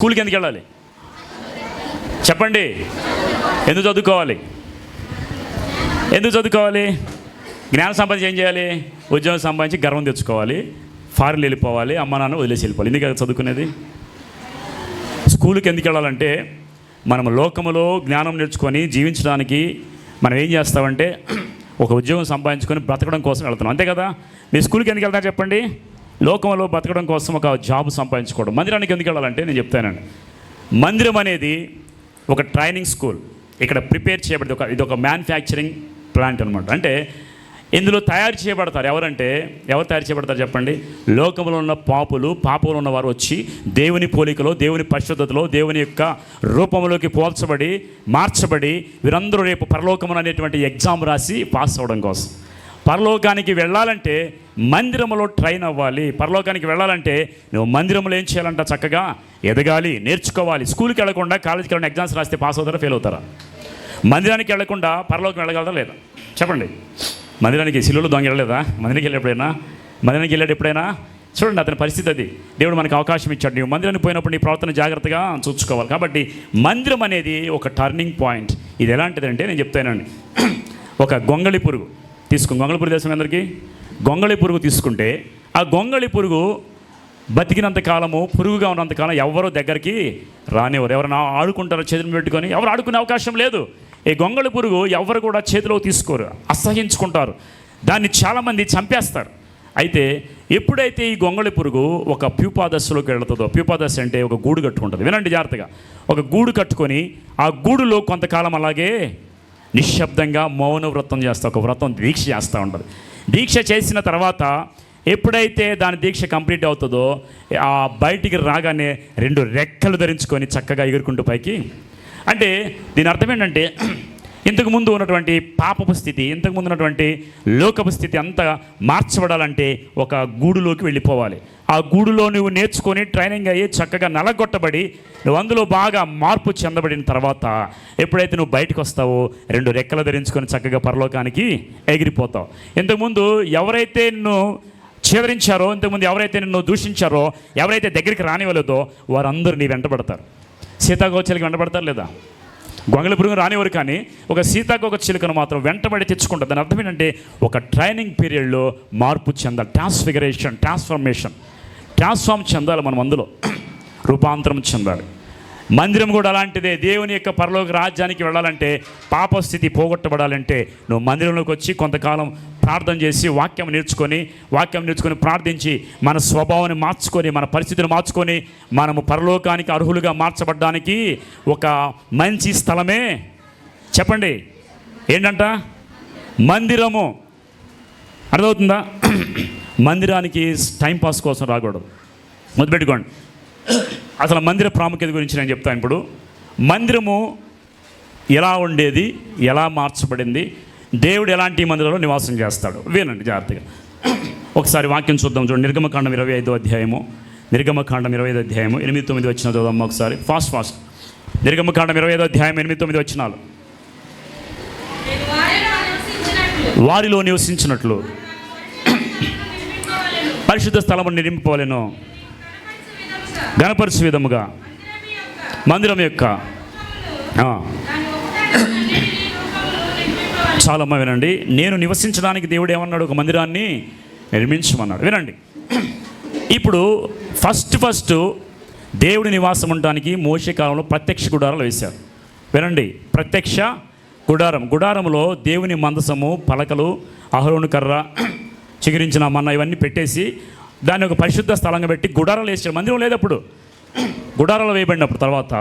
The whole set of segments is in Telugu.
స్కూల్కి ఎందుకు వెళ్ళాలి చెప్పండి? ఎందుకు చదువుకోవాలి? ఎందుకు చదువుకోవాలి? జ్ఞానం సంపాదించి ఏం చేయాలి? ఉద్యోగం సంపాదించి గర్వం తెచ్చుకోవాలి, ఫారెన్ వెళ్ళిపోవాలి, అమ్మ నాన్న వదిలేసి వెళ్ళిపోవాలి. ఎందుకు చదువుకునేది? స్కూల్కి ఎందుకు వెళ్ళాలంటే మనం లోకములో జ్ఞానం నేర్చుకొని జీవించడానికి మనం ఏం చేస్తామంటే ఒక ఉద్యోగం సంపాదించుకొని బ్రతకడం కోసం వెళ్తున్నాం, అంతే కదా? మీ స్కూల్కి ఎందుకు వెళ్తారు చెప్పండి? లోకంలో బ్రతకడం కోసం ఒక జాబ్ సంపాదించుకోవడం. మందిరానికి ఎందుకు వెళ్ళాలంటే నేను చెప్తానండి, మందిరం అనేది ఒక ట్రైనింగ్ స్కూల్. ఇక్కడ ప్రిపేర్ చేయబడింది, ఇది ఒక మ్యానుఫ్యాక్చరింగ్ ప్లాంట్ అనమాట. అంటే ఇందులో తయారు చేయబడతారు. ఎవరు తయారు చేయబడతారు చెప్పండి? లోకంలో ఉన్న పాపంలో ఉన్నవారు వచ్చి దేవుని పోలికలో, దేవుని పరిశుద్ధతలో, దేవుని యొక్క రూపంలోకి పోల్చబడి మార్చబడి వీరందరూ రేపు పరలోకమున అనేటువంటి ఎగ్జామ్ రాసి పాస్ అవ్వడం కోసం. పరలోకానికి వెళ్ళాలంటే మందిరంలో ట్రైన్ అవ్వాలి. పరలోకానికి వెళ్ళాలంటే నువ్వు మందిరంలో ఏం చేయాలంట? చక్కగా ఎదగాలి, నేర్చుకోవాలి. స్కూల్కి వెళ్ళకుండా కాలేజీకి వెళ్ళిన ఎగ్జామ్స్ రాస్తే పాస్ అవుతారా, ఫెయిల్ అవుతారా? మందిరానికి వెళ్ళకుండా పరలోకం వెళ్ళగలరా లేదా చెప్పండి? మందిరానికి శిలువలో దొంగ వెళ్ళలేదా? మందిరానికి వెళ్ళాడు ఎప్పుడైనా? చూడండి, అతని పరిస్థితి అది. దేవుడు మనకు అవకాశం ఇచ్చాడు. నీవు మందిరానికి పోయినప్పుడు నీ ప్రవర్తన జాగ్రత్తగా చూసుకోవాలి. కాబట్టి మందిరం అనేది ఒక టర్నింగ్ పాయింట్. ఇది ఎలాంటిదంటే నేను చెప్తానండి, ఒక గొంగళి పురుగు తీసుకుని, గొంగళి పురుగు దేశం అందరికీ గొంగళి పురుగు తీసుకుంటే, ఆ గొంగళి పురుగు బతికినంత కాలము, పురుగుగా ఉన్నంతకాలం ఎవరో దగ్గరికి రానివ్వరు. ఎవరైనా ఆడుకుంటారో చేతులు పెట్టుకొని? ఎవరు ఆడుకునే అవకాశం లేదు. ఈ గొంగళి పురుగు ఎవరు కూడా చేతిలో తీసుకోరు, అసహించుకుంటారు, దాన్ని చాలామంది చంపేస్తారు. అయితే ఎప్పుడైతే ఈ గొంగళి పురుగు ఒక ప్యూపాదశలోకి వెళుతుందో, ప్యూపాదశ అంటే ఒక గూడు కట్టుకుంటుంది. వినండి జాగ్రత్తగా. ఒక గూడు కట్టుకొని ఆ గూడులో కొంతకాలం అలాగే నిశ్శబ్దంగా మౌన వ్రతం చేస్తూ, ఒక వ్రతం దీక్ష చేస్తూ ఉంటుంది. దీక్ష చేసిన తర్వాత ఎప్పుడైతే దాని దీక్ష కంప్లీట్ అవుతుందో, ఆ బయటికి రాగానే 2 రెక్కలు ధరించుకొని చక్కగా ఎగురుకుంటూ పైకి. అంటే దీని అర్థం ఏంటంటే, ఇంతకుముందు ఉన్నటువంటి పాపపు స్థితి, ఇంతకుముందు ఉన్నటువంటి లోకపు స్థితి అంతా మార్చబడాలంటే ఒక గూడులోకి వెళ్ళిపోవాలి. ఆ గూడులో నువ్వు నేర్చుకొని ట్రైనింగ్ అయ్యి చక్కగా నలగొట్టబడి నువ్వు అందులో బాగా మార్పు చెందబడిన తర్వాత ఎప్పుడైతే నువ్వు బయటకు వస్తావో 2 రెక్కలు ధరించుకొని చక్కగా పరలోకానికి ఎగిరిపోతావు. ఇంతకుముందు ఎవరైతే నిన్ను చేదరించారో, ఇంతకుముందు ఎవరైతే నిన్ను దూషించారో, ఎవరైతే దగ్గరికి రానివ్వలేదో వారందరూ నీ వెంటబడతారు. సీతాకోకచిలుక వెంటబడతారు లేదా? గొంగళి పురుగు రానివారు, కానీ ఒక సీతాకోకచిలుకను మాత్రం వెంటబడి తెచ్చుకుంటుంది. దాని అర్థం ఏంటంటే ఒక ట్రైనింగ్ పీరియడ్లో మార్పు చెందాలి, ట్రాన్స్ఫార్మ్ చెందాలి. మనం అందులో రూపాంతరం చెందాలి. మందిరం కూడా అలాంటిదే. దేవుని యొక్క పరలోక రాజ్యానికి వెళ్ళాలంటే, పాపస్థితి పోగొట్టబడాలంటే నువ్వు మందిరంలోకి వచ్చి కొంతకాలం ప్రార్థన చేసి వాక్యం నేర్చుకొని ప్రార్థించి మన స్వభావాన్ని మార్చుకొని, మన పరిస్థితిని మార్చుకొని మనము పరలోకానికి అర్హులుగా మార్చబడ్డానికి ఒక మంచి స్థలమే చెప్పండి ఏంటంట? మందిరము. అర్థమవుతుందా? మందిరానికి టైంపాస్ కోసం రాకూడదు. మొదలుపెట్టుకోండి. అసలు మందిర ప్రాముఖ్యత గురించి నేను చెప్తాను ఇప్పుడు. మందిరము ఎలా ఉండేది, ఎలా మార్చబడింది, దేవుడు ఎలాంటి మందిరంలో నివాసం చేస్తాడు, వినండి జాగ్రత్తగా. ఒకసారి వాక్యం చూద్దాం. చూడండి, నిర్గమకాండం 25వ అధ్యాయము, 8-9 వచ్చిన చదువుదాం ఒకసారి. ఫాస్ట్. నిర్గమకాండం 25వ అధ్యాయం 8-9 వచనాలు. వారిలో నివసించినట్లు పరిశుద్ధ స్థలము నిర్మింపవలెను, గణపరచు విధముగా మందిరం యొక్క చాలమ్మ వినండి. నేను నివసించడానికి దేవుడు ఏమన్నాడు? ఒక మందిరాన్ని నిర్మించమన్నాడు. వినండి, ఇప్పుడు ఫస్ట్ దేవుడి నివాసం ఉండడానికి మోషే కాలంలో ప్రత్యక్ష గుడారాలు వేశారు. వినండి, ప్రత్యక్ష గుడారంలో దేవుని మందసము, పలకలు, అహరోను కర్ర, చిగురించిన మన్న ఇవన్నీ పెట్టేసి దాన్ని ఒక పరిశుద్ధ స్థలంగా పెట్టి గుడారాలు వేసాడు. మందిరం లేదప్పుడు, గుడారాలు వేయబడినప్పుడు తర్వాత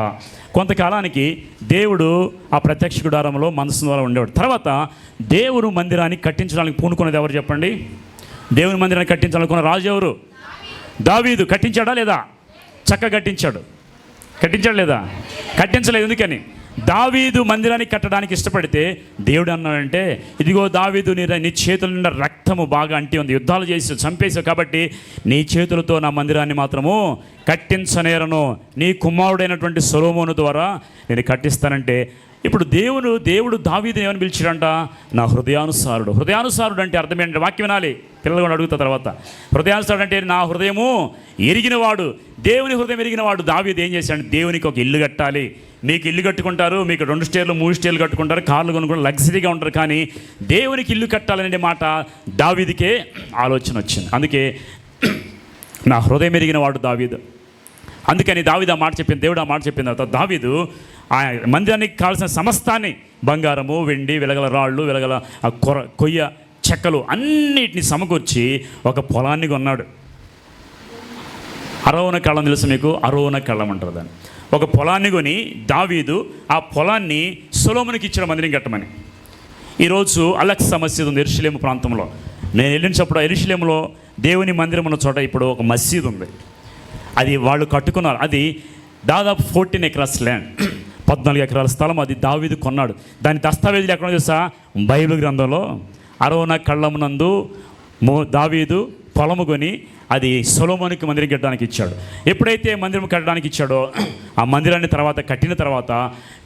కొంతకాలానికి దేవుడు ఆ ప్రత్యక్ష గుడారంలో మనసు ద్వారా ఉండేవాడు. తర్వాత దేవుడు మందిరాన్ని కట్టించడానికి పూనుకున్నది ఎవరు చెప్పండి? దేవుని మందిరాన్ని కట్టించాలనుకున్న రాజు ఎవరు? దావీదు. కట్టించాడా లేదా? చక్కగా కట్టించాడు లేదా? కట్టించలేదు. ఎందుకని? దావీదు మందిరాన్ని కట్టడానికి ఇష్టపడితే దేవుడు అన్నాడంటే, ఇదిగో దావీదు, నీ చేతుల నిండా రక్తము బాగా అంటి ఉంది, యుద్ధాలు చేసి చంపేశావు, కాబట్టి నీ చేతులతో నా మందిరాన్ని మాత్రము కట్టించనేరను, నీ కుమారుడైనటువంటి సొలొమోను ద్వారా నేను కట్టిస్తానంటే ఇప్పుడు దేవుడు దావీదుని ఏమని పిలిచాడంట? నా హృదయానుసారుడు. హృదయానుసారుడు అంటే అర్థం ఏంటంటే, వాక్యం వినాలి, పిల్లలు కూడా అడుగుతా తర్వాత. హృదయానుసారుడు అంటే నా హృదయము ఎరిగినవాడు, దేవుని హృదయం ఎరిగినవాడు. దావీదు ఏం చేశాడు? దేవునికి ఒక ఇల్లు కట్టాలి. మీకు ఇల్లు కట్టుకుంటారు, మీకు 2 స్టేర్లు 3 స్టేర్లు కట్టుకుంటారు, కార్లు కొనుక్కుంటారు, లగ్జరీగా ఉంటారు, కానీ దేవునికి ఇల్లు కట్టాలనే మాట దావీదుకే ఆలోచన వచ్చింది. అందుకే నా హృదయం ఎరిగిన వాడు దావీదు. అందుకని దావీదు ఆ మాట చెప్పింది, దేవుడు ఆ మాట చెప్పిన తర్వాత దావీదు ఆ మందిరానికి కావాల్సిన సమస్తాన్ని, బంగారము, వెండి, వెలగల రాళ్ళు, వెలగల కొయ్య చెక్కలు అన్నిటిని సమకూర్చి ఒక పొలాన్ని కొన్నాడు. అరోన కళ్ళం తెలుసు మీకు? అరోన కళ్ళం అంటారు దాన్ని. ఒక పొలాన్ని కొని దావీదు ఆ పొలాన్ని సొలొమోనుకి ఇచ్చిన మందిరం కట్టమని. ఈరోజు అలెక్సా మసీదు ఉంది యెరూషలేము ప్రాంతంలో. నేను వెళ్ళినప్పుడు యెరూషలేములో దేవుని మందిరం ఉన్న చోట ఇప్పుడు ఒక మసీదు ఉంది. అది వాళ్ళు కట్టుకున్నారు. అది దాదాపు 14 ఎకరాస్ ల్యాండ్, 14 ఎకరాల స్థలం. అది దావీదు కొన్నాడు. దాని దస్తావేజులు ఎక్కడ తెలుసా? బైబిల్ గ్రంథంలో అరోన కళ్ళమునందు దావీదు పొలము కొని అది సొలొమోనుకి మందిరం కట్టడానికి ఇచ్చాడు. ఎప్పుడైతే మందిరం కట్టడానికి ఇచ్చాడో ఆ మందిరాన్ని తర్వాత కట్టిన తర్వాత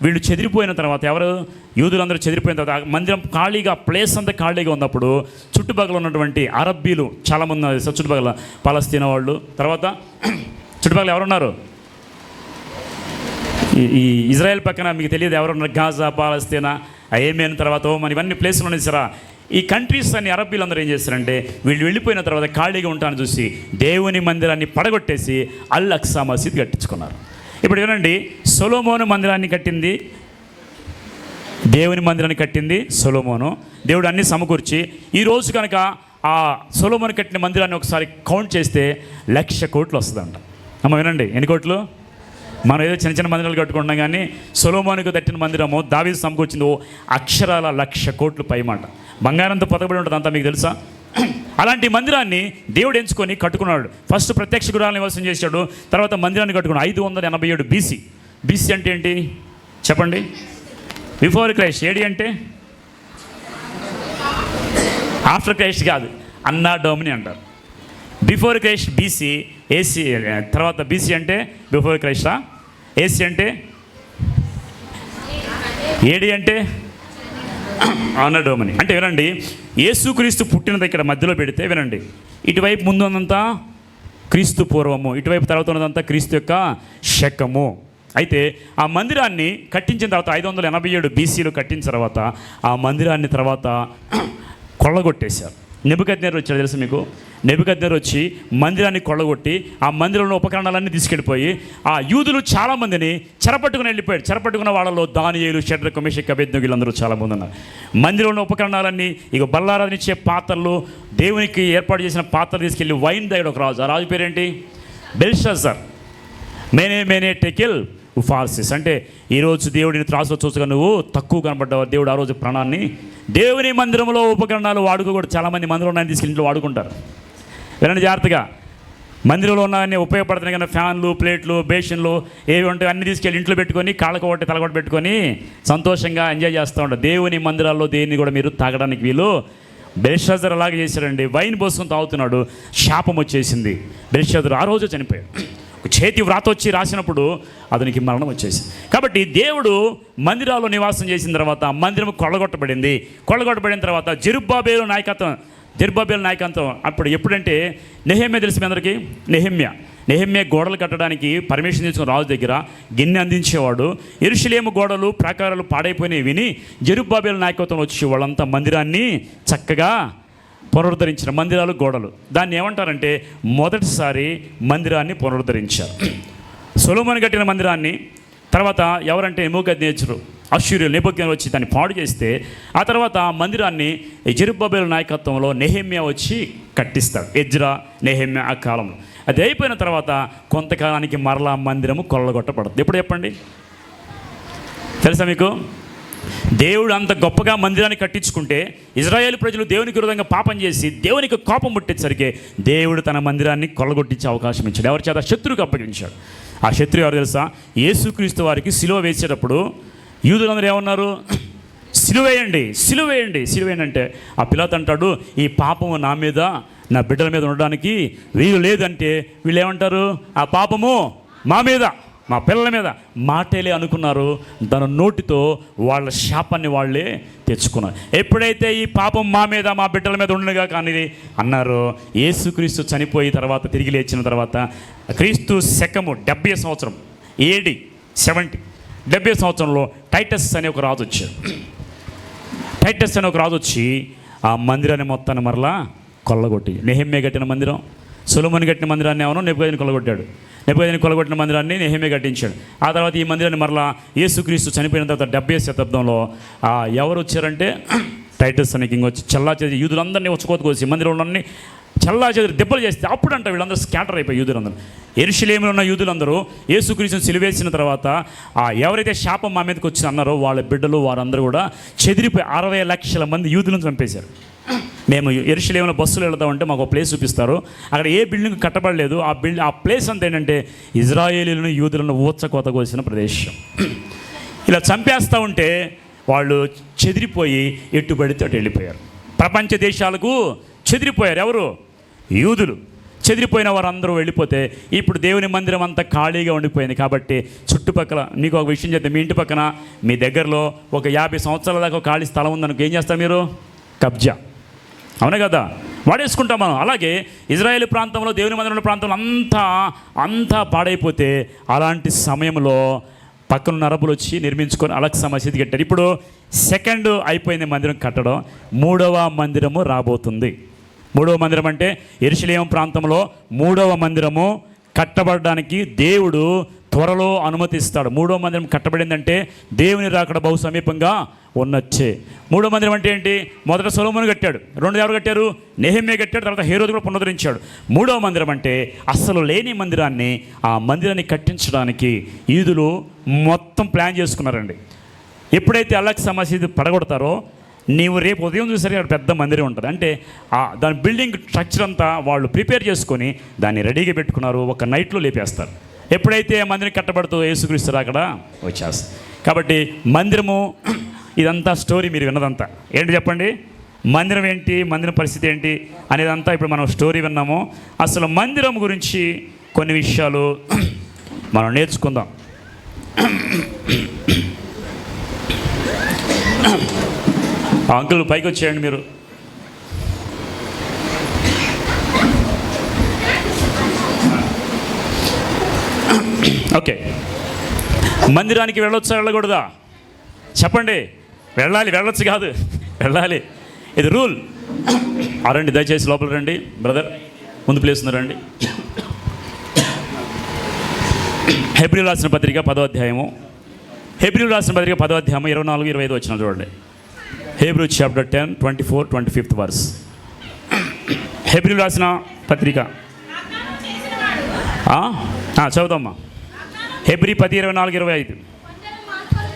వీళ్ళు చెదిరిపోయిన తర్వాత, ఎవరు యూదులందరూ చెదిరిపోయిన తర్వాత ఆ మందిరం ఖాళీగా, ప్లేస్ అంతా ఖాళీగా ఉన్నప్పుడు చుట్టుపక్కల ఉన్నటువంటి అరబ్బీలు చాలామంది ఉన్నారు. చుట్టుపక్కల పాలస్తీనా వాళ్ళు, తర్వాత చుట్టుపక్కల ఎవరున్నారు? ఈ ఇజ్రాయెల్ పక్కన మీకు తెలియదు ఎవరున్నారు? గాజా, పాలస్తీనా, ఏమేన్, తర్వాత ఓమన్, ఇవన్నీ ప్లేసులు ఉన్నాయి సరా. ఈ కంట్రీస్ అన్ని అరబ్బీలందరూ ఏం చేస్తారంటే వీళ్ళు వెళ్ళిపోయిన తర్వాత ఖాళీగా ఉంటాను చూసి దేవుని మందిరాన్ని పడగొట్టేసి అల్ అక్సా మసీద్ కట్టించుకున్నారు. ఇప్పుడు ఏనండి, సొలొమోను మందిరాన్ని కట్టింది, దేవుని మందిరాన్ని కట్టింది సొలొమోను. దేవుడు అన్నీ సమకూర్చి ఈరోజు కనుక ఆ సొలొమోను కట్టిన మందిరాన్ని ఒకసారి కౌంట్ చేస్తే 1,00,000 కోట్లు వస్తుందంట. అమ్మ వినండి, ఎన్ని కోట్లు? మనం ఏదో చిన్న చిన్న మందిరాలు కట్టుకుంటున్నాం, కానీ సొలొమోనుకు కట్టిన మందిరము దావీదు సమకూర్చింది అక్షరాల 1,00,000 కోట్లు పైమాట. బంగారంతో పొదగబడి ఉంటుంది అంతా, మీకు తెలుసా? అలాంటి మందిరాన్ని దేవుడు ఎంచుకొని కట్టుకున్నాడు. ఫస్ట్ ప్రత్యక్ష గుడాలను నివాసం చేశాడు, తర్వాత మందిరాన్ని కట్టుకున్నాడు. 587 బీసీ. బీసీ అంటే ఏంటి చెప్పండి? Before Christ. ఏడి అంటే ఆఫ్టర్ క్రైస్ట్ కాదు, అన్నా డోమిని అంటారు. Before Christ BC. ఏసీ తర్వాత బీసీ అంటే బిఫోర్ క్రైస్టా? ఏసీ అంటే ఏడి అంటే అన్నడోమని. అంటే వినండి, యేసుక్రీస్తు పుట్టినది ఇక్కడ మధ్యలో పెడితే వినండి, ఇటువైపు ముందు ఉన్నదంతా క్రీస్తు పూర్వము, ఇటువైపు తర్వాత ఉన్నదంతా క్రీస్తు యొక్క శకము. అయితే ఆ మందిరాన్ని కట్టించిన తర్వాత 587 బీసీలో కట్టించిన తర్వాత ఆ మందిరాన్ని తర్వాత కొల్లగొట్టేశారు. నెబుకద్నెజరు వచ్చాడు తెలుసు మీకు? నెబుకద్నెజరు వచ్చి మందిరాన్ని కొల్లగొట్టి ఆ మందిరంలో ఉపకరణాలన్నీ తీసుకెళ్ళిపోయి ఆ యూదులు చాలామందిని చెరపట్టుకుని వెళ్ళిపోయాడు. చెరపట్టుకున్న వాళ్ళలో దానియేలు, షడ్రకు, మెషకు, అబేద్నెగో వీళ్ళందరూ చాలామంది ఉన్నారు. మందిరంలో ఉపకరణాలన్నీ, ఇక బల్లారాధన ఇచ్చే పాత్రలు, దేవునికి ఏర్పాటు చేసిన పాత్రలు తీసుకెళ్ళి వైన్ తాగాడు ఒక రాజు. ఆ రాజు పేరేంటి? బెల్షాజర్. మేనే టెకెల్ ఉఫార్సిస్. అంటే ఈరోజు దేవుడిని త్రాసులో చూసుగా నువ్వు తక్కువ కనబడ్డావు. దేవుడు ఆ రోజు ప్రాణాన్ని దేవుని మందిరంలో ఉపకరణాలు వాడుకోకూడదు. చాలామంది మందిరంలో ఉన్నాయని తీసుకెళ్ళి ఇంట్లో వాడుకుంటారు. వినండి జాగ్రత్తగా, మందిరంలో ఉన్నాయని ఉపయోగపడుతున్నాయి కానీ ఫ్యాన్లు, ప్లేట్లు, బేషన్లు ఏవి ఉంటాయి అన్నీ తీసుకెళ్ళి ఇంట్లో పెట్టుకొని కాళ్ళకు ఒకటి తలగొట్టి పెట్టుకొని సంతోషంగా ఎంజాయ్ చేస్తూ ఉంటారు. దేవుని మందిరాల్లో దేన్ని కూడా మీరు తాగడానికి వీలు. బెల్షాజర్ అలాగే చేశాడండి. వైన్ పోసుకొని తాగుతున్నాడు, శాపం వచ్చేసింది. బెల్షాజర్ ఆ రోజు చనిపోయాడు. చేతి వ్రాత వచ్చి రాసినప్పుడు అతనికి మరణం వచ్చేసింది. కాబట్టి దేవుడు మందిరాల్లో నివాసం చేసిన తర్వాత మందిరం కొల్లగొట్టబడింది. కొల్లగొట్టబడిన తర్వాత జెరుబ్బాబేలు నాయకత్వం అప్పుడు ఎప్పుడంటే నెహెమ్యా తెలుసు మీ అందరికీ? నెహెమ్యా గోడలు కట్టడానికి పర్మిషన్ తీసుకుని రాజు దగ్గర గిన్నె అందించేవాడు. యెరూషలేము గోడలు, ప్రాకారాలు పాడైపోయినవి విని జెరుబ్బాబేలు నాయకత్వం వచ్చి వాళ్ళంతా మందిరాన్ని చక్కగా పునరుద్ధరించిన మందిరాలు, గోడలు. దాన్ని ఏమంటారంటే మొదటిసారి మందిరాన్ని పునరుద్ధరించారు. సొలొమోను కట్టిన మందిరాన్ని తర్వాత ఎవరంటే నెబుకద్నెజరు, అష్షూరీయులు, నెబుకద్నెజరు వచ్చి దాన్ని పాడు చేస్తే ఆ తర్వాత మందిరాన్ని జెరుబ్బాబేలు నాయకత్వంలో నెహెమ్యా వచ్చి కట్టిస్తాడు. ఎజ్రా, నెహెమ్యా ఆ కాలంలో. అది అయిపోయిన తర్వాత కొంతకాలానికి మరలా మందిరము కొల్లగొట్టబడుతుంది. ఎప్పుడు చెప్పండి? తెలుసా మీకు? దేవుడు అంత గొప్పగా మందిరాన్ని కట్టించుకుంటే ఇజ్రాయేల్ ప్రజలు దేవునికి విరోధంగా పాపం చేసి దేవునికి కోపం ముట్టేసరికి దేవుడు తన మందిరాన్ని కొల్లగొట్టించే అవకాశం ఇచ్చాడు. ఎవరి చేత? శత్రువుకి అప్పగించాడు. ఆ శత్రువు ఎవరు తెలుసా? యేసుక్రీస్తు వారికి సిలువ వేసేటప్పుడు యూదులందరూ ఏమన్నారు? సిలువేయండి, సిలువేయండి, సిలువేయండి అంటే ఆ పిలాతు అంటాడు, ఈ పాపము నా మీద, నా బిడ్డల మీద ఉండడానికి వీలు లేదంటే వీళ్ళు ఏమంటారు? ఆ పాపము మా మీద, మా పిల్లల మీద మాటలే అనుకున్నారు. తన నోటితో వాళ్ళ శాపాన్ని వాళ్ళే తెచ్చుకున్నారు. ఎప్పుడైతే ఈ పాపం మా మీద మా బిడ్డల మీద ఉండగా కానీ అన్నారు, యేసుక్రీస్తు చనిపోయి తర్వాత తిరిగి లేచిన తర్వాత క్రీస్తు శకము 70 సంవత్సరం AD 70 సంవత్సరంలో టైటస్ అనే ఒక రాజు వచ్చాడు. టైటస్ అనే ఒక రాజు వచ్చి ఆ మందిరాన్ని మొత్తాన్ని మరలా కొల్లగొట్టి, నెహెమ్యా కట్టిన మందిరం, సొలొమోను కట్టిన మందిరాన్ని ఏమో నెబుకద్నెజరు కొల్లగొట్టాడు. నెబుకద్నెజరు కొల్లగొట్టిన మందిరాన్ని నెహెమ్యా కట్టించాడు. ఆ తర్వాత ఈ మందిరాన్ని మరలా యేసుక్రీస్తు చనిపోయిన తర్వాత 70వ శతాబ్దంలో ఎవరు వచ్చారంటే టైటస్ అనే కింగ్ వచ్చి చల్లాచెదరి యూదులందరినీ వచ్చుకోత కోసి మందిరంలోని చల్లాచెదరి దెబ్బలు చేస్తే అప్పుడంట వీళ్ళందరూ స్కాటర్ అయిపోయి యూదులందరూ. యెరూషలేములో ఉన్న యూదులందరూ యేసుక్రీస్తుని సిలువేసిన తర్వాత ఎవరైతే శాపం మా మీదకి వచ్చి అన్నారో వాళ్ళ బిడ్డలు వారందరూ కూడా చెదిరిపోయి 60 లక్షల మంది యూదులను చంపేశారు. మేము యెరూషలేములో బస్సులు వెళ్తామంటే మాకు ఒక ప్లేస్ చూపిస్తారు. అక్కడ ఏ బిల్డింగ్ కట్టబడలేదు. ఆ ప్లేస్ అంతా ఏంటంటే ఇజ్రాయేలీలను యూదులను ఊచకోత కోసిన ప్రదేశం. ఇలా చంపేస్తూ ఉంటే వాళ్ళు చెదిరిపోయి ఎటు పడితే అటు వెళ్ళిపోయారు. ప్రపంచ దేశాలకు చెదిరిపోయారు. ఎవరు? యూదులు. చెదిరిపోయిన వారందరూ వెళ్ళిపోతే ఇప్పుడు దేవుని మందిరం అంతా ఖాళీగా ఉండిపోయింది. కాబట్టి చుట్టుపక్కల మీకు ఒక విషయం చెప్తే, మీ ఇంటి పక్కన మీ దగ్గరలో ఒక 50 సంవత్సరాల దాకా ఖాళీ స్థలం ఉందనుకో ఏం చేస్తారు మీరు? కబ్జా. అవునే కదా, వాడేసుకుంటాం మనం. అలాగే ఇజ్రాయేల్ ప్రాంతంలో దేవుని మందిరం ప్రాంతంలో అంతా పాడైపోతే అలాంటి సమయంలో పక్కన అరబులు వచ్చి నిర్మించుకొని అలక్సా మసీదు కట్టారు. ఇప్పుడు సెకండ్ అయిపోయింది మందిరం కట్టడం, 3వ మందిరము రాబోతుంది. 3వ మందిరం అంటే యెరూషలేము ప్రాంతంలో 3వ మందిరము కట్టబడడానికి దేవుడు త్వరలో అనుమతిస్తాడు. 3వ మందిరం కట్టబడిందంటే దేవుని రాకడ బహు సమీపంగా ఉన్నచ్చే. 3వ మందిరం అంటే ఏంటి? మొదట సొలొమోను కట్టాడు, 2 ఎవరు కట్టారు? నెహెమ్యా కట్టాడు, తర్వాత హేరోదు కూడా పునరుద్ధరించాడు. 3వ మందిరం అంటే అస్సలు లేని మందిరాన్ని, ఆ మందిరాన్ని కట్టించడానికి యూదులు మొత్తం ప్లాన్ చేసుకున్నారండి. ఎప్పుడైతే అలక్సా మసీదు పడగొడతారో నీవు రేపు ఉదయం చూసరికి అక్కడ పెద్ద మందిరం ఉంటుంది. అంటే దాని బిల్డింగ్ స్ట్రక్చర్ అంతా వాళ్ళు ప్రిపేర్ చేసుకొని దాన్ని రెడీగా పెట్టుకున్నారు. ఒక నైట్లో లేపేస్తారు. ఎప్పుడైతే మందిరం కట్టబడుతుందో యేసుక్రీస్తు అక్కడ వచ్చేస్తారు. కాబట్టి మందిరము, ఇదంతా స్టోరీ మీరు విన్నదంతా ఏంటి చెప్పండి? మందిరం ఏంటి, మందిరం పరిస్థితి ఏంటి అనేదంతా ఇప్పుడు మనం స్టోరీ విన్నాము. అసలు మందిరం గురించి కొన్ని విషయాలు మనం నేర్చుకుందాం. అంకుల్ పైకి వచ్చేయండి మీరు. ఓకే, మందిరానికి వెళ్ళొచ్చా వెళ్ళకూడదా చెప్పండి? వెళ్ళాలి. వెళ్ళొచ్చు కాదు, వెళ్ళాలి. ఇది రూల్. రండి దయచేసి లోపల రండి. బ్రదర్ ముందు ప్లేస్ ఉన్నారండి. హెబ్రీయులకు రాసిన పత్రిక 10వ అధ్యాయము. హెబ్రీయులకు రాసిన పత్రిక 10వ అధ్యాయము 24-25 వచ్చిన చూడండి. Hebrew chapter 10, 24, 25 verse. హెబ్రీయులకు రాసిన పత్రిక చదువుతామ్మా. హెబ్రీ 10:24-25.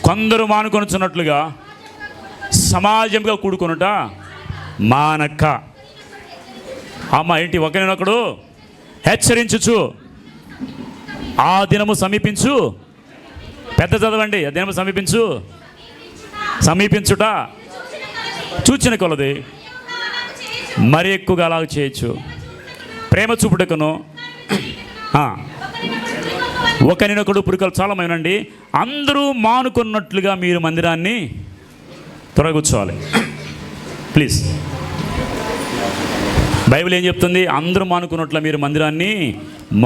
కొందరు మానుకొనుచున్నట్లుగా సమాజంగా కూడుకొనుట మానక. ఏంటి? ఒకరినొకడు హెచ్చరించుచు ఆ దినము సమీపించు. పెద్ద చదవండి. ఆ దినము సమీపించుట చూచిన కొలది మరి ఎక్కువగా అలాగ చేయొచ్చు. ప్రేమ చూపుటకును ఒకరినొకడు పురుకలు చాలా మంది అందరూ మానుకున్నట్లుగా మీరు మందిరాన్ని తొలగొచ్చుకోవాలి. ప్లీజ్, బైబిల్ ఏం చెప్తుంది? అందరూ మానుకున్నట్లు మీరు మందిరాన్ని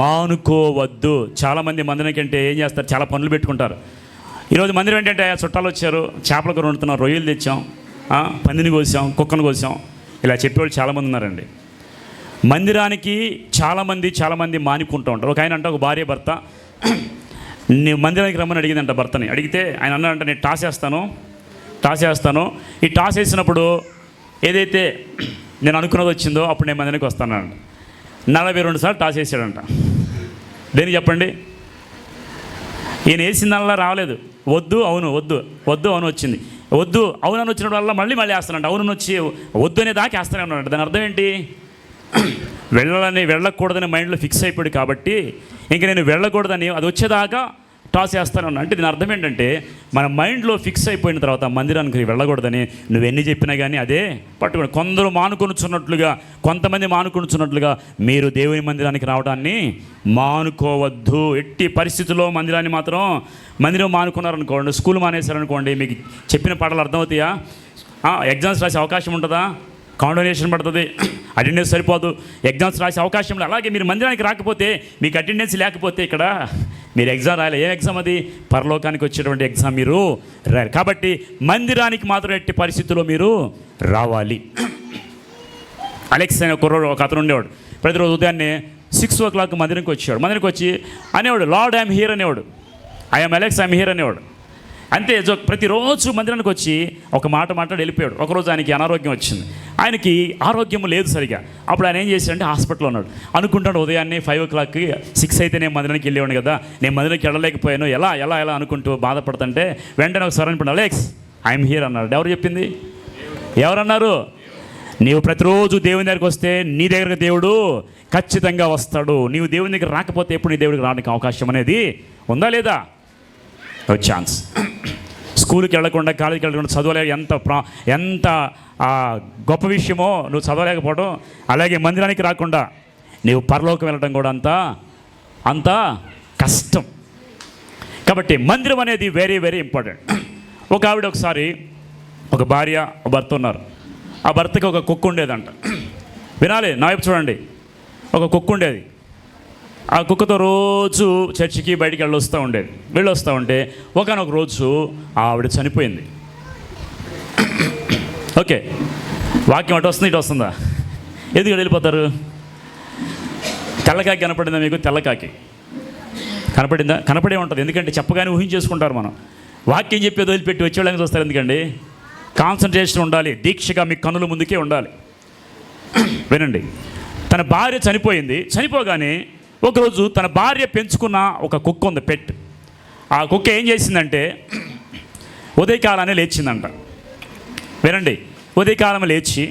మానుకోవద్దు. చాలామంది మందిరం కంటే ఏం చేస్తారు? చాలా పనులు పెట్టుకుంటారు. ఈరోజు మందిరం ఏంటంటే చుట్టాలు వచ్చారు, చేపల కూర వండుతున్నాం, రొయ్యలు తెచ్చాం, పందిని కోసాం, కుక్కను కోసాం, ఇలా చెప్పేవాళ్ళు చాలామంది ఉన్నారండి. మందిరానికి చాలామంది మానుకుంటూ ఉంటారు. ఒక ఆయన అంటే ఒక భార్య భర్త నీ మందిరానికి రమ్మని అడిగిందంట భర్తని. అడిగితే ఆయన అన్నాడంట, నేను టాస్ వేస్తాను. ఈ టాస్ వేసినప్పుడు ఏదైతే నేను అనుకున్నది వచ్చిందో అప్పుడు నేను మందిరానికి వస్తానంట. 42 సార్లు టాస్ వేసాడంట. దేనికి చెప్పండి? ఈయన వేసిందల్లా రాలేదు. వద్దు అవును వచ్చింది. వద్దు అవునని వచ్చినప్పుడు వల్ల మళ్ళీ వేస్తానంట. అవునని వచ్చి వద్దు అనే దాకా వేస్తానే ఉన్నాడు. దాని అర్థం ఏంటి? వెళ్ళకూడదని మైండ్లో ఫిక్స్ అయిపోయాడు. కాబట్టి ఇంక నేను వెళ్ళకూడదని అది వచ్చేదాకా టాస్ వేస్తానే ఉన్నా. అంటే దీని అర్థం ఏంటంటే మన మైండ్లో ఫిక్స్ అయిపోయిన తర్వాత మందిరానికి వెళ్ళకూడదని నువ్వెన్ని చెప్పినా కానీ అదే పట్టుకోండి. కొంతమంది మానుకొనుచున్నట్లుగా మీరు దేవుని మందిరానికి రావడాన్ని మానుకోవద్దు. ఎట్టి పరిస్థితుల్లో మందిరం మానుకున్నారనుకోండి, స్కూల్ మానేశారనుకోండి, మీకు చెప్పిన పాటలు అర్థమవుతాయా? ఎగ్జామ్స్ రాసే అవకాశం ఉంటుందా? కాండోనేషన్ పడుతుంది, అటెండెన్స్ సరిపోదు, ఎగ్జామ్స్ రాసే అవకాశం లేదు. అలాగే మీరు మందిరానికి రాకపోతే, మీకు అటెండెన్స్ లేకపోతే ఇక్కడ మీరు ఎగ్జామ్ రాయాలి. ఏ ఎగ్జామ్ అది? పరలోకానికి వచ్చేటువంటి ఎగ్జామ్ మీరు రాయాలి. కాబట్టి మందిరానికి మాత్రం ఎట్టి పరిస్థితుల్లో మీరు రావాలి. అలెక్స్ అనే ఒక అతను ఉండేవాడు. ప్రతిరోజు ఉదయాన్నే 6 o'clock మందిరానికి వచ్చేవాడు. మందిరానికి వచ్చి అనేవాడు, లార్డ్ ఐఎమ్ హియర్ అనేవాడు. ఐఎమ్ అలెక్స్ ఐఎమ్ హియర్ అనేవాడు. అంతే. ప్రతిరోజు మందిరానికి వచ్చి ఒక మాట మాట్లాడి వెళ్ళిపోయాడు. ఒకరోజు ఆయనకి అనారోగ్యం వచ్చింది. ఆయనకి ఆరోగ్యం లేదు సరిగా. అప్పుడు ఆయన ఏం చేశాడంటే హాస్పిటల్లో ఉన్నాడు. అనుకుంటాడు ఉదయాన్నే 5 o'clock 6 అయితే నేను మందిరానికి వెళ్ళేవాడు కదా, నేను మందిరానికి వెళ్ళలేకపోయాను, ఎలా ఎలా ఎలా అనుకుంటూ బాధపడుతుంటే వెంటనే ఒక స్వరం వినపడింది, అలెక్స్ ఐఎమ్ హియర్ అన్నాడు. ఎవరు చెప్పింది? ఎవరన్నారు? నీవు ప్రతిరోజు దేవుని దగ్గరికి వస్తే నీ దగ్గరకు దేవుడు ఖచ్చితంగా వస్తాడు. నీవు దేవుని దగ్గర రాకపోతే ఎప్పుడు నీ దేవుడికి రావడానికి అవకాశం అనేది ఉందా లేదా? ఛాన్స్. స్కూల్కి వెళ్ళకుండా, కాలేజీకి వెళ్ళకుండా, చదవలేక ఎంత గొప్ప విషయమో నువ్వు చదవలేకపోవడం, అలాగే మందిరానికి రాకుండా నీవు పరలోకం వెళ్ళడం కూడా అంత కష్టం. కాబట్టి మందిరం అనేది వెరీ వెరీ ఇంపార్టెంట్. ఒక ఆవిడ ఒకసారి, ఒక భార్య భర్త ఉన్నారు. ఆ భర్తకి ఒక కుక్క ఉండేదంట. వినాలి, నా వైపు చూడండి. ఒక కుక్క ఉండేది. ఆ కుక్కతో రోజు చర్చికి బయటికి వెళ్ళొస్తూ ఉంటే ఒకనొక రోజు ఆవిడ చనిపోయింది. ఓకే, వాక్యం అటు వస్తుంది, ఇటు వస్తుందా? ఎందుకు వెళ్ళిపోతారు? తెల్లకాకి కనపడిందా మీకు? తెల్లకాకి కనపడిందా? కనపడే ఉంటుంది. ఎందుకంటే చెప్పగానే ఊహించేసుకుంటారు. మనం వాక్యం చెప్పి వదిలిపెట్టి వచ్చేవాళ్ళని చూస్తారు. ఎందుకండి? కాన్సన్ట్రేషన్ ఉండాలి, దీక్షగా మీ కన్నుల ముందుకే ఉండాలి. వినండి, తన భార్య చనిపోయింది. చనిపోగానే ఒకరోజు తన భార్య పెంచుకున్న ఒక కుక్క ఉంది, పెట్. ఆ కుక్క ఏం చేసిందంటే ఉదయకాలానే లేచిందంట. వినండి, ఉదయకాలం లేచి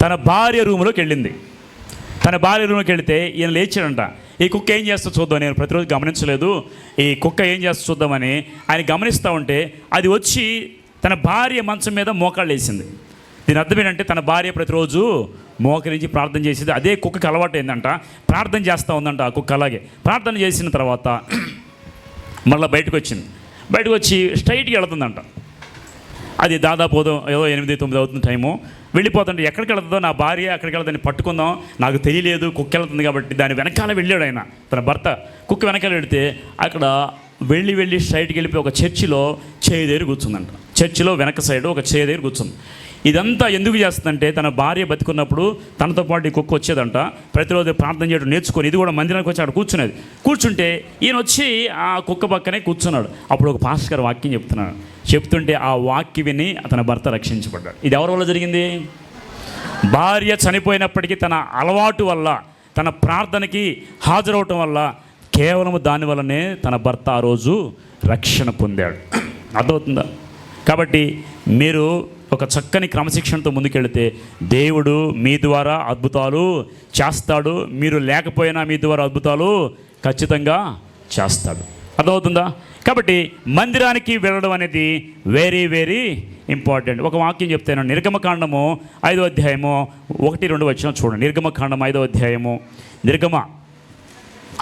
తన భార్య రూమ్లోకి వెళ్ళింది. తన భార్య రూమ్లోకి వెళితే ఈయన లేచాడంట. ఈ కుక్క ఏం చేస్తా చూద్దాం, నేను ప్రతిరోజు గమనించలేదు, ఈ కుక్క ఏం చేస్తా చూద్దామని ఆయన గమనిస్తూ ఉంటే అది వచ్చి తన భార్య మంచం మీద మోకాళ్ళు వేసింది. దీని అర్థం ఏంటంటే తన భార్య ప్రతిరోజు మోకరించి ప్రార్థన చేసేది. అదే కుక్కకి అలవాటు ఏందంట, ప్రార్థన చేస్తూ ఉందంట ఆ కుక్క. అలాగే ప్రార్థన చేసిన తర్వాత మళ్ళీ బయటకు వచ్చి స్ట్రైట్గా వెళుతుందంట. అది దాదాపు ఏదో 8-9 అవుతుంది టైము. వెళ్ళిపోతుంటే ఎక్కడికి వెళ్తుందో, నా భార్య అక్కడికి వెళ్తుందని పట్టుకుందాం, నాకు తెలియలేదు, కుక్క వెళ్తుంది కాబట్టి దాని వెనకాల వెళ్ళాడు ఆయన, తన భర్త. కుక్క వెనకాల వెళితే అక్కడ వెళ్ళి స్ట్రైట్కి వెళ్ళిపోయి ఒక చర్చిలో చేయి దగ్గర కూర్చుందంట. చర్చిలో వెనక సైడ్ ఒక చేయి దగ్గర కూర్చుంది. ఇదంతా ఎందుకు చేస్తుందంటే తన భార్య బతికున్నప్పుడు తనతో పాటు ఈ కుక్క వచ్చేదంట. ప్రతిరోజు ప్రార్థన చేయడం నేర్చుకొని ఇది కూడా మందిరానికి వచ్చి అక్కడ కూర్చునేది. కూర్చుంటే ఈయన వచ్చి ఆ కుక్క పక్కనే కూర్చున్నాడు. అప్పుడు ఒక పాస్టర్ గారు వాక్యం చెప్తుంటే ఆ వాక్యం విని అతని భర్త రక్షించబడ్డాడు. ఇది ఎవరి వల్ల జరిగింది? భార్య చనిపోయినప్పటికీ తన అలవాటు వల్ల, తన ప్రార్థనకి హాజరవటం వల్ల, కేవలం దానివల్లనే తన భర్త ఆ రోజు రక్షణ పొందాడు. అర్థమవుతుందా? కాబట్టి మీరు ఒక చక్కని క్రమశిక్షణతో ముందుకెళ్తే దేవుడు మీ ద్వారా అద్భుతాలు చేస్తాడు. మీరు లేకపోయినా మీ ద్వారా అద్భుతాలు ఖచ్చితంగా చేస్తాడు. అర్థమవుతుందా? కాబట్టి మందిరానికి వెళ్ళడం అనేది వెరీ వెరీ ఇంపార్టెంట్. ఒక వాక్యం చెప్తాను. నిర్గమకాండము 5వ అధ్యాయము 1-2 వచ్చిన చూడండి. నిర్గమకాండం 5వ అధ్యాయము, నిర్గమ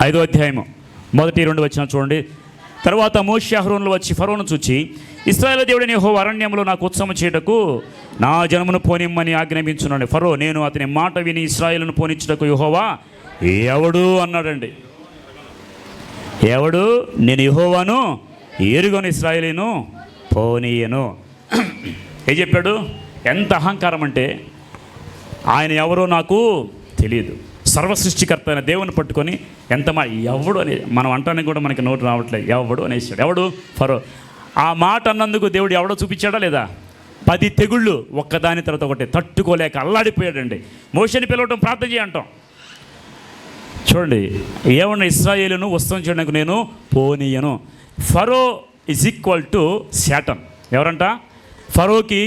5వ అధ్యాయము 1-2 వచ్చిన చూడండి. తర్వాత మోషే అహరోనులు వచ్చి ఫరోను చూచి, ఇశ్రాయేలు దేవుడైన యెహోవా అరణ్యంలో నాకు ఉత్సవం చేయటకు నా జనమును పోనిమ్మని ఆజ్ఞాపించున్నాడు. ఫరో నేను అతని మాట విని ఇశ్రాయేలును పోనిచ్చుటకు యెహోవా ఎవడు అన్నాడండి. ఎవడు? నేను యెహోవాను ఎరుగను, ఇశ్రాయేలును పోనీయను. ఏం చెప్పాడు? ఎంత అహంకారం అంటే ఆయన ఎవరో నాకు తెలియదు. సర్వసృష్టికర్త అయిన దేవుని పట్టుకొని ఎవడు అని మనం అంటానికి కూడా మనకి నోటు రావట్లేదు. ఎవడు అనేసాడు. ఎవడు? ఫరో. ఆ మాట అన్నందుకు దేవుడు ఎవడో చూపించాడా లేదా? 10 తెగుళ్ళు ఒక్కదాని తర్వాత ఒకటి తట్టుకోలేక అల్లాడిపోయాడండి. మోషేని పిలవటం, ప్రార్థన చేయంటాం. చూడండి, ఏమన్నా ఇశ్రాయేలును ఉత్సవం చేయడానికి నేను పోనీయను. ఫరో ఈజ్ ఈక్వల్ టు శాటన్. ఎవరంట? ఫరోకి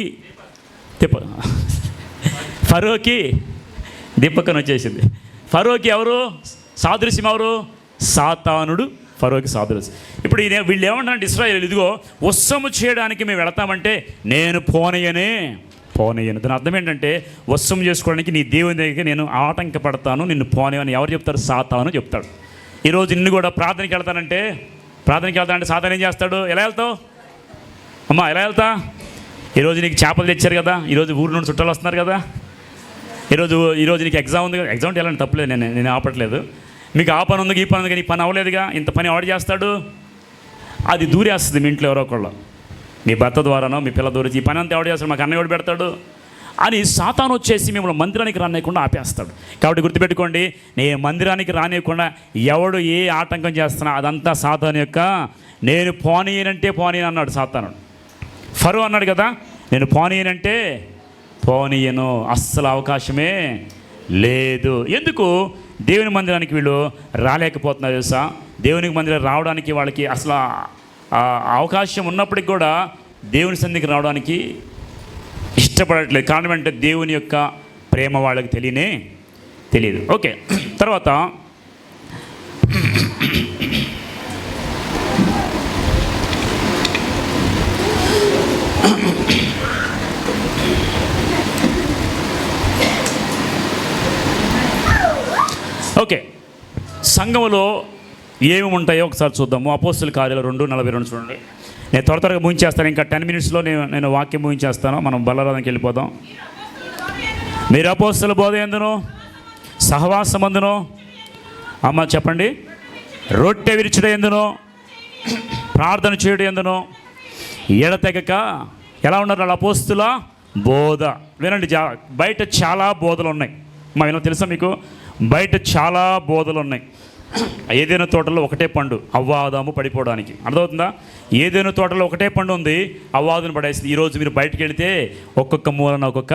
దీపకం వచ్చేసింది. ఫరోకి ఎవరు సాదృశ్యం? ఎవరు? సాతానుడు ఫరోకి సాదృశ్యం. ఇప్పుడు వీళ్ళు ఏమంటారంటే ఇశ్రాయేలు, ఇదిగో వస్సము చేయడానికి మేము వెళతామంటే నేను పోనీయను. దాని అర్థం ఏంటంటే వస్సం చేసుకోవడానికి నీ దేవుని దగ్గరికి నేను ఆటంకపడతాను, నిన్ను పోనీయని ఎవరు చెప్తారు? సాతాను చెప్తాడు. ఈరోజు నిన్ను కూడా ప్రార్థనకి వెళ్తానంటే సాతాను ఏం చేస్తాడు? ఎలా వెళ్తావు అమ్మా, ఎలా వెళ్తా? ఈరోజు నీకు చేపలు తెచ్చారు కదా, ఈరోజు ఊరు నుండి చుట్టాలు వస్తున్నారు కదా, ఈరోజు నీకు ఎగ్జామ్ ఉంది కదా, ఎగ్జామ్ వెళ్ళాలని తప్పలేదు, నేను ఆపట్లేదు. మీకు ఆ పని ఉంది, ఈ పని ఉంది, కానీ ఈ పని అవ్వలేదుగా, ఇంత పని ఆర్డర్ చేస్తాడు, అది దూరేస్తుంది మీ ఇంట్లో ఎవరో ఒకళ్ళు, మీ భర్త ద్వారానో మీ పిల్ల దూరేసి ఈ పని అంతా ఎవడు చేస్తాడు, మాకు అన్న ఎవడు పెడతాడు అని సాతాను వచ్చేసి మిమ్మల్ని మందిరానికి రానియకుండా ఆపేస్తాడు. కాబట్టి గుర్తుపెట్టుకోండి, నేను మందిరానికి రానియకుండా ఎవడు ఏ ఆటంకం చేస్తున్నా అదంతా సాతాను యొక్క. నేను పోనీయనంటే పోనీయను అన్నాడు సాతాను. ఫరో అన్నాడు కదా, నేను పోనీయనంటే పోనీయను, అస్సలు అవకాశమే లేదు. ఎందుకు దేవుని మందిరానికి వీళ్ళు రాలేకపోతున్నారు తెలుసా? దేవునికి మందిరం రావడానికి వాళ్ళకి అసలు అవకాశం ఉన్నప్పటికి కూడా దేవుని సన్నిధికి రావడానికి ఇష్టపడట్లేదు. కారణం అంటే దేవుని యొక్క ప్రేమ వాళ్ళకి తెలియదు. ఓకే, తర్వాత ఓకే, సంఘములో ఏమి ఉంటాయో ఒకసారి చూద్దాము. అపోస్తుల కార్యాలు 2:42 చూడండి. నేను త్వరగా ముగించేస్తాను, ఇంకా 10 మినిట్స్లో నేను వాక్యం ముగించేస్తాను. మనం బల్లరానికి వెళ్ళిపోదాం. మీరు అపోస్తుల బోధ ఎందును, సహవాసమందును, అమ్మ చెప్పండి, రొట్టె విరుచుట ఎందును, ప్రార్థన చేయడం ఎందును ఎడతెగక ఎలా ఉన్నారు వాళ్ళ అపోస్తుల బోధ. వినండి, బయట చాలా బోధలు ఉన్నాయి. ఏమైనా తెలుసా మీకు? బయట చాలా బోధలు ఉన్నాయి. ఏదైనా తోటలో ఒకటే పండు, అవ్వాదాము పడిపోవడానికి. అర్థమవుతుందా? ఏదైనా తోటలో ఒకటే పండు ఉంది, అవ్వాదును పడేసింది. ఈరోజు మీరు బయటకు వెళితే ఒక్కొక్క మూలన ఒక్కొక్క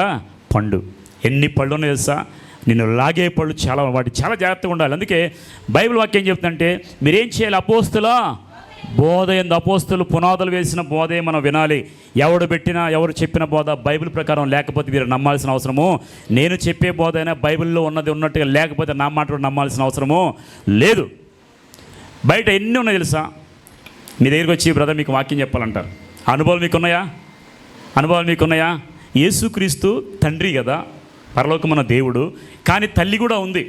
పండు. ఎన్ని పళ్ళు ఉన్నాయో తెలుసా? నిన్ను లాగే పళ్ళు వాటి చాలా జాగ్రత్తగా ఉండాలి. అందుకే బైబిల్ వాక్యం చెప్తుందంటే మీరేం చేయాలి? అపోస్తుల బోధ ఎందు, అపోస్తులు పునాదులు వేసిన బోధే మనం వినాలి. ఎవరు చెప్పిన బోధ బైబిల్ ప్రకారం లేకపోతే మీరు నమ్మాల్సిన అవసరము, నేను చెప్పే బోధ అయినా బైబిల్లో ఉన్నట్టుగా లేకపోతే నా మాట కూడా నమ్మాల్సిన అవసరము లేదు. బయట ఎన్ని ఉన్నాయి తెలుసా? మీ దగ్గరికి వచ్చి బ్రదర్ మీకు వాక్యం చెప్పాలంటారు. అనుభవాలు మీకున్నాయా? యేసుక్రీస్తు తండ్రి కదా, పరలోకమున్న దేవుడు, కానీ తల్లి కూడా ఉంది.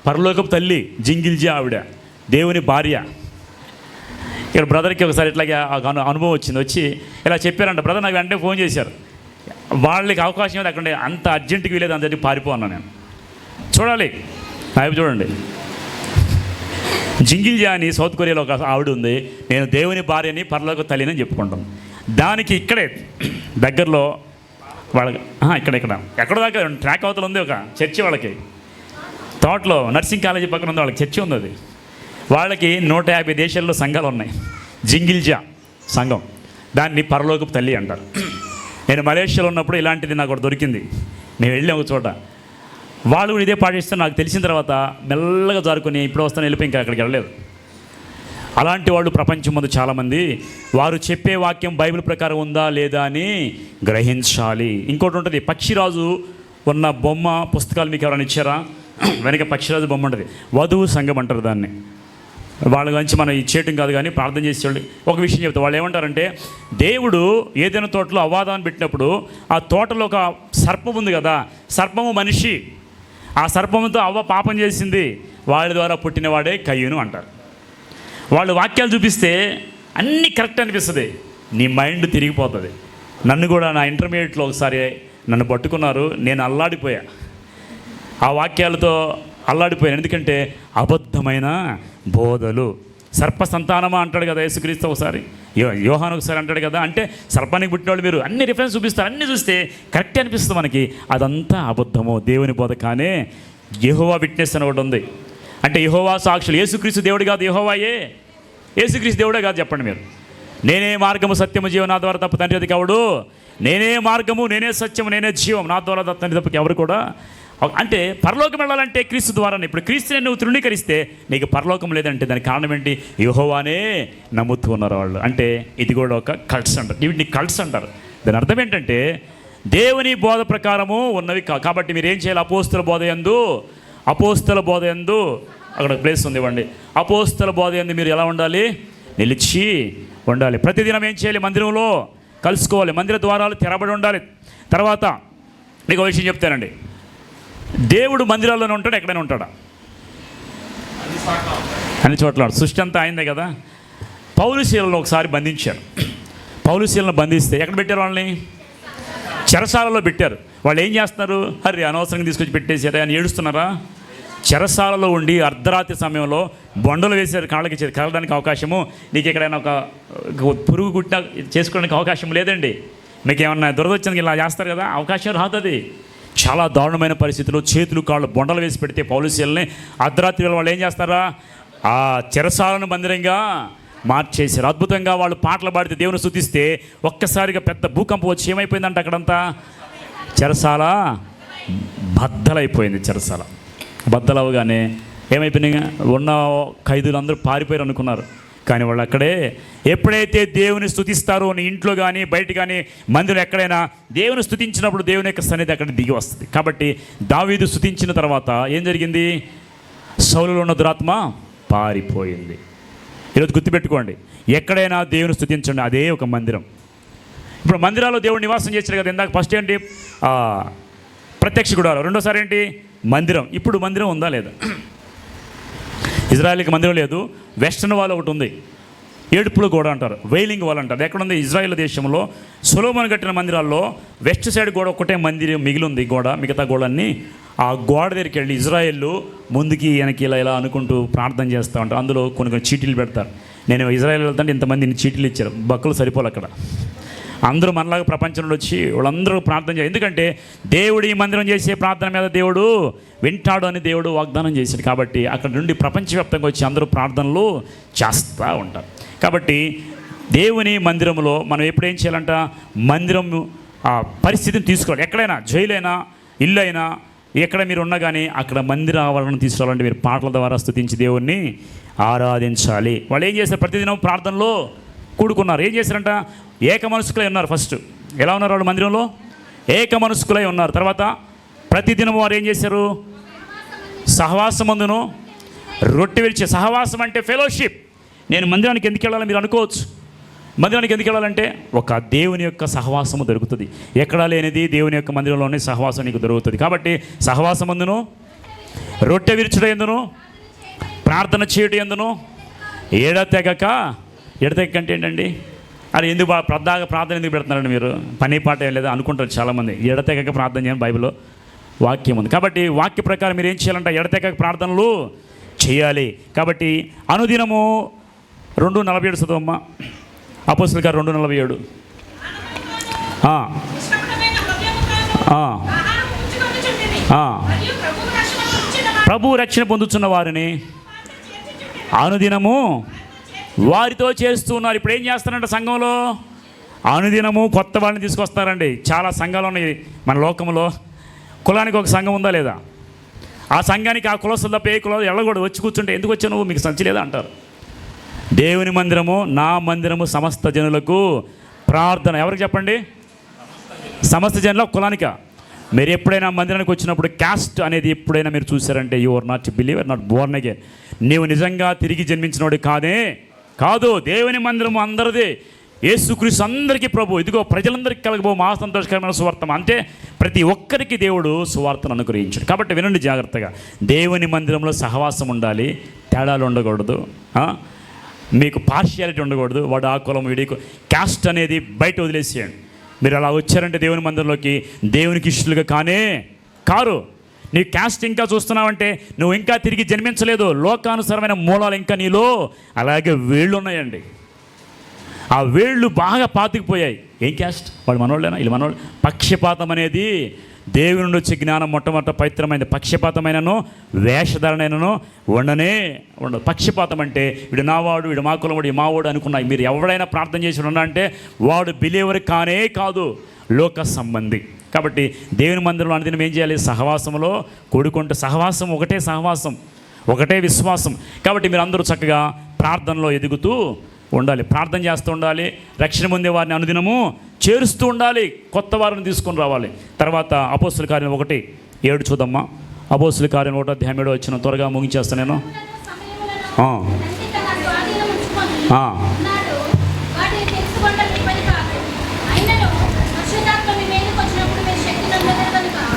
పరలోకపు తల్లి జింగిల్జీ, ఆవిడ దేవుని భార్య. ఇక్కడ బ్రదర్కి ఒకసారి ఇట్లాగే అనుభవం వచ్చి ఇలా చెప్పారంట. బ్రదర్ నాకు వెంటనే ఫోన్ చేశారు. వాళ్ళకి అవకాశం ఏది అక్కడ అంత అర్జెంటుకి వీలేదు, అందరికి పారిపోన్నా నేను. చూడాలి, చూడండి, జింగిల్జా అని సౌత్ కొరియాలో ఒక ఆవిడ ఉంది. నేను దేవుని భార్యని పరలోక తల్లిని చెప్పుకుంటాను. దానికి ఇక్కడే దగ్గరలో వాళ్ళకి ఎక్కడ దాకా ట్రాక్ అవతల ఉంది ఒక చర్చి, వాళ్ళకి తోటలో నర్సింగ్ కాలేజీ పక్కన ఉంది, వాళ్ళకి చర్చి ఉంది. అది వాళ్ళకి 150 దేశాల్లో సంఘాలు ఉన్నాయి. జింగిల్జా సంఘం, దాన్ని పరలోకపు తల్లి అంటారు. నేను మలేషియాలో ఉన్నప్పుడు ఇలాంటిది నాకు ఒకటి దొరికింది. మేము వెళ్ళాం ఒక చోట, వాళ్ళు కూడా ఇదే పాటిస్తే నాకు తెలిసిన తర్వాత మెల్లగా జారుకొని ఇప్పుడు వస్తాను వెళ్ళిపోయి ఇంకా అక్కడికి వెళ్ళలేదు. అలాంటి వాళ్ళు ప్రపంచం ముందు చాలామంది. వారు చెప్పే వాక్యం బైబిల్ ప్రకారం ఉందా లేదా అని గ్రహించాలి. ఇంకోటి ఉంటుంది, పక్షిరాజు ఉన్న బొమ్మ పుస్తకాలు మీకు ఎవరైనా ఇచ్చారా? వెనక పక్షిరాజు బొమ్మ ఉంటుంది. వధువు సంఘం అంటారు దాన్ని. వాళ్ళ గురించి మనం ఇచ్చేయటం కాదు, కానీ ప్రార్థన చేసేవాళ్ళు ఒక విషయం చెప్తారు. వాళ్ళు ఏమంటారంటే, దేవుడు ఏదైనా తోటలో అవ్వాదాన్ని పెట్టినప్పుడు ఆ తోటలో ఒక సర్పం ఉంది కదా, సర్పము మనిషి, ఆ సర్పంతో అవ్వ పాపం చేసింది, వాళ్ళ ద్వారా పుట్టినవాడే కయ్యూను అంటారు. వాళ్ళు వాక్యాలు చూపిస్తే అన్నీ కరెక్ట్ అనిపిస్తుంది, నీ మైండ్ తిరిగిపోతుంది. నన్ను కూడా నా ఇంటర్మీడియట్లో ఒకసారి నన్ను పట్టుకున్నారు, నేను అల్లాడిపోయా, ఆ వాక్యాలతో అల్లాడిపోయాను. ఎందుకంటే అబద్ధమైన బోధలు. సర్ప సంతానమా అంటాడు కదా యేసుక్రీస్తు ఒకసారి, యోహాను ఒకసారి అంటాడు కదా. అంటే సర్పానికి పుట్టిన వాళ్ళు మీరు అన్ని రిఫరెన్స్ చూపిస్తారు, అన్నీ చూస్తే కరెక్ట్ అనిపిస్తుంది మనకి, అదంతా అబద్ధము, దేవుని బోధ. కానీ యెహోవా విట్నెస్ అని ఒకటి ఉంది. అంటే యెహోవా సాక్షులు. యేసుక్రీస్తు దేవుడు కాదు, యెహోవాయే. యేసుక్రీస్తు దేవుడే కాదు, చెప్పండి మీరు. నేనే మార్గము సత్యము జీవం, నా ద్వారా తప్ప తండ్రి అది కావుడు. నేనే మార్గము, నేనే సత్యము, నేనే జీవం, నా ద్వారా తండ్రి తప్పకి ఎవరు కూడా. అంటే పరలోకం వెళ్ళాలంటే క్రీస్తు ద్వారానే. ఇప్పుడు క్రీస్తుని నువ్వు తృణీకరిస్తే నీకు పరలోకం లేదంటే దానికి కారణం ఏంటి? యెహోవానే నమ్ముతూ ఉన్నారు వాళ్ళు. అంటే ఇది కూడా ఒక కల్ట్స్ అంటారు, వీటిని కల్ట్స్ అంటారు. దాని అర్థం ఏంటంటే దేవుని బోధ ప్రకారము ఉన్నవి కాబట్టి మీరు ఏం చేయాలి? అపోస్తుల బోధ యందు అక్కడ ప్లేస్ ఉంది ఇవ్వండి. అపోస్తల బోధ యందు మీరు ఎలా ఉండాలి? నిలిచి ఉండాలి. ప్రతిదినం ఏం చేయాలి? మందిరంలో కలుసుకోవాలి. మందిర ద్వారాలు తెరబడి ఉండాలి. తర్వాత మీకు ఒక విషయం చెప్తానండి. దేవుడు మందిరాల్లోనే ఉంటాడు, ఎక్కడైనా ఉంటాడా? అన్ని చోట్ల. సృష్టి అంతా అయిందే కదా. పౌలుశీలను ఒకసారి బంధించారు. పౌలుశీలను బంధిస్తే ఎక్కడ పెట్టారు? వాళ్ళని చెరసాలలో పెట్టారు. వాళ్ళు ఏం చేస్తున్నారు? హరి అనవసరంగా తీసుకొచ్చి పెట్టేశారు అని ఏడుస్తున్నారా? చెరసాలలో ఉండి అర్ధరాత్రి సమయంలో బొండలు వేసారు. కాళ్ళకి కలడానికి అవకాశము, నీకు ఎక్కడైనా ఒక పురుగు గుట్ట చేసుకోవడానికి అవకాశం లేదండి. మీకు ఏమన్నా దురదొచ్చింది ఇలా చేస్తారు కదా, అవకాశం రాదు. అది చాలా దారుణమైన పరిస్థితుల్లో చేతులు కాళ్ళు బొండలు వేసి పెడితే పౌలుశీలని అర్ధరాత్రి వాళ్ళు ఏం చేస్తారా? ఆ చెరసాలను మందిరంగా మార్చేశారు. అద్భుతంగా వాళ్ళు పాటలు పాడితే దేవుని స్తుతిస్తే ఒక్కసారిగా పెద్ద భూకంపం వచ్చి ఏమైపోయిందంటే అక్కడంతా చెరసాల బద్దలైపోయింది. చెరసాల బద్దలవగానే ఏమైపోయినాయి? ఉన్న ఖైదీలు అందరూ పారిపోయారు అనుకున్నారు. కానీ వాళ్ళు అక్కడే ఎప్పుడైతే దేవుని స్తుతిస్తారో, నీ ఇంట్లో కానీ బయట కానీ మందిరం ఎక్కడైనా దేవుని స్తుతించినప్పుడు దేవుని యొక్క సన్నిధి అక్కడ దిగి వస్తుంది. కాబట్టి దావీదు స్తుతించిన తర్వాత ఏం జరిగింది? సౌలులో ఉన్న దురాత్మ పారిపోయింది. ఈరోజు గుర్తుపెట్టుకోండి, ఎక్కడైనా దేవుని స్తుతించండి, అదే ఒక మందిరం. ఇప్పుడు మందిరాల్లో దేవుడు నివాసం చేశాడు కదా. ఇందాక ఫస్ట్ ఏంటి? ప్రత్యక్ష గుడారం. రెండోసారి ఏంటి? మందిరం. ఇప్పుడు మందిరం ఉందా లేదా? ఇజ్రాయెల్కి మందిరం లేదు. వెస్టర్న్ వాల్ ఒకటి ఉంది, ఏడుపుల గోడ అంటారు, వెయిలింగ్ వాల్ అంటారు. ఎక్కడుంది? ఇజ్రాయెల్ దేశంలో సొలొమోను కట్టిన మందిరాల్లో వెస్ట్ సైడ్ గోడ ఒకటే మందిరం మిగిలి ఉంది. గోడ, మిగతా గోడన్నీ ఆ గోడ దగ్గరికి వెళ్ళి ఇజ్రాయెల్ ముందుకి వెనక్కి ఇలా అనుకుంటూ ప్రార్థన చేస్తూ ఉంటారు. అందులో కొన్ని చీటీలు పెడతారు. నేను ఇజ్రాయెల్ వెళ్తాంటే ఇంతమంది చీటీలు ఇచ్చారు, బక్కలు సరిపోలు అక్కడ. అందరూ మనలాగా ప్రపంచంలో వచ్చి వాళ్ళందరూ ప్రార్థన చేయాలి. ఎందుకంటే దేవుడు ఈ మందిరం చేసే ప్రార్థన మీద దేవుడు వింటాడు అని దేవుడు వాగ్దానం చేశాడు. కాబట్టి అక్కడ నుండి ప్రపంచవ్యాప్తంగా వచ్చి అందరూ ప్రార్థనలు చేస్తూ ఉంటారు. కాబట్టి దేవుని మందిరంలో మనం ఎప్పుడు ఏం చేయాలంట? మందిరం ఆ పరిస్థితిని తీసుకోవాలి. ఎక్కడైనా జైలైనా, ఇల్లు అయినా, ఎక్కడ మీరు ఉన్నా కానీ అక్కడ మందిర ఆవరణను తీసుకురావాలంటే మీరు పాటల ద్వారా స్తుతించి దేవుణ్ణి ఆరాధించాలి. వాళ్ళు ఏం చేశారు? ప్రతిదినం ప్రార్థనలో కూడుకున్నారు. ఏం చేశారంట? ఏక మనస్కులై ఉన్నారు. ఫస్ట్ ఎలా ఉన్నారు వాళ్ళు? మందిరంలో ఏక మనస్కులై ఉన్నారు. తర్వాత ప్రతిదినం వారు ఏం చేశారు? సహవాసమందును రొట్టె విరిచే. సహవాసం అంటే ఫెలోషిప్. నేను మందిరానికి ఎందుకు వెళ్ళాలని మీరు అనుకోవచ్చు. మందిరానికి ఎందుకు వెళ్ళాలంటే ఒక దేవుని యొక్క సహవాసము దొరుకుతుంది. ఎక్కడా లేనిది దేవుని యొక్క మందిరంలోనే సహవాసం నీకు దొరుకుతుంది. కాబట్టి సహవాసమందును రొట్టె విరుచుట ఎందును ప్రార్థన చేయడం ఎందును ఎడతెగక అంటే ఏంటండి? అది ఎందుకు ప్రార్థన ఎందుకు పెడుతున్నారండి మీరు? పని పాట ఏం లేదా అనుకుంటారు చాలామంది. ఎడతెగక ప్రార్థన చేయని బైబిల్లో వాక్యం ఉంది. కాబట్టి వాక్య ప్రకారం మీరు ఏం చేయాలంటే ఎడతెగక ప్రార్థనలు చేయాలి. కాబట్టి అనుదినము 2:47 చదవమ్మ. అపోస్తలుల కార్యం 2:47. ప్రభు రక్షణ పొందుతున్న వారిని అనుదినము వారితో చేస్తున్నారు. ఇప్పుడు ఏం చేస్తారంటే సంఘంలో అనుదినము కొత్త వాళ్ళని తీసుకొస్తారండి. చాలా సంఘాలు ఉన్నాయి మన లోకంలో. కులానికి ఒక సంఘం ఉందా లేదా? ఆ సంఘానికి ఆ కులస్తులు తప్ప ఏ కులం వెళ్ళకూడదు. వచ్చి కూర్చుంటే ఎందుకు వచ్చావు నువ్వు, మీకు సంచి లేదా అంటారు. దేవుని మందిరము నా మందిరము సమస్త జనులకు ప్రార్థన. ఎవరికి చెప్పండి? సమస్త జనుల కులానిక. మీరు ఎప్పుడైనా మందిరానికి వచ్చినప్పుడు క్యాస్ట్ అనేది ఎప్పుడైనా మీరు చూసారంటే you are not believer, not born again. నీవు నిజంగా తిరిగి జన్మించినవాడు కాదు. దేవుని మందిరము అందరిది. యేసుక్రీస్తు అందరికీ ప్రభు. ఇదిగో ప్రజలందరికీ కలగబో మా సంతోషకరమైన సువార్త. అంటే ప్రతి ఒక్కరికి దేవుడు సువార్తను అనుగ్రహించాడు. కాబట్టి వినండి జాగ్రత్తగా. దేవుని మందిరంలో సహవాసం ఉండాలి, తేడాలు ఉండకూడదు, మీకు పార్షియాలిటీ ఉండకూడదు. వాడు ఆ కులం వీడి క్యాస్ట్ అనేది బయట వదిలేసేయండి. మీరు అలా వచ్చారంటే దేవుని మందిరంలోకి దేవునికి ఇష్టలుగా కారు. నీ క్యాస్ట్ ఇంకా చూస్తున్నావంటే నువ్వు ఇంకా తిరిగి జన్మించలేదు. లోకానుసారమైన మూలాలు ఇంకా నీలో అలాగే వేళ్ళు ఉన్నాయండి. ఆ వేళ్ళు బాగా పాతుకుపోయాయి. ఏం క్యాస్ట్? వాడు మనోళ్ళేనా? వీళ్ళు మనోళ్ళు. పక్షపాతం అనేది దేవుని నుండి వచ్చే జ్ఞానం మొట్టమొదట పవిత్రమైనది. పక్షపాతమైనను వేషధారణైనను ఉండదు. పక్షపాతం అంటే వీడు నావాడు, వీడు మా కులవాడు, మావాడు అనుకున్నాయి. మీరు ఎవరైనా ప్రార్థన చేసి ఉన్నారంటే వాడు బిలీవర్ కాదు, లోక సంబంధి. కాబట్టి దేవుని మందిరంలో అనుదినం ఏం చేయాలి? సహవాసంలో కూడుకుంటే సహవాసం ఒకటే విశ్వాసం. కాబట్టి మీరు అందరూ చక్కగా ప్రార్థనలో ఎదుగుతూ ఉండాలి, ప్రార్థన చేస్తూ ఉండాలి. రక్షణ పొందే వారిని అనుదినము చేరుస్తూ ఉండాలి, కొత్త వారిని తీసుకొని రావాలి. తర్వాత అపోస్తలుల కార్యం 1:7 చూద్దామా. అపోస్తుల కార్యం 1:7 వచ్చిన త్వరగా ముగించేస్తాను నేను. ఆ. ఆ.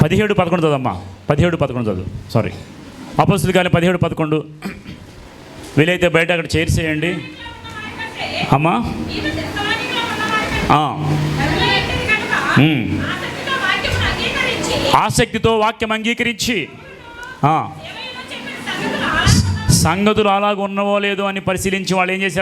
17:11 చదవమ్మా. 17:11 చదువు. సారీ, అపోస్తుల కార్యం 17:11. వీలైతే బయట అక్కడ చేర్చేయండి అమ్మా. ఆసక్తితో వాక్యం అంగీకరించి సంగతులు అలాగ ఉన్నవో లేదో అని పరిశీలించి వాళ్ళు ఏం చేశారు?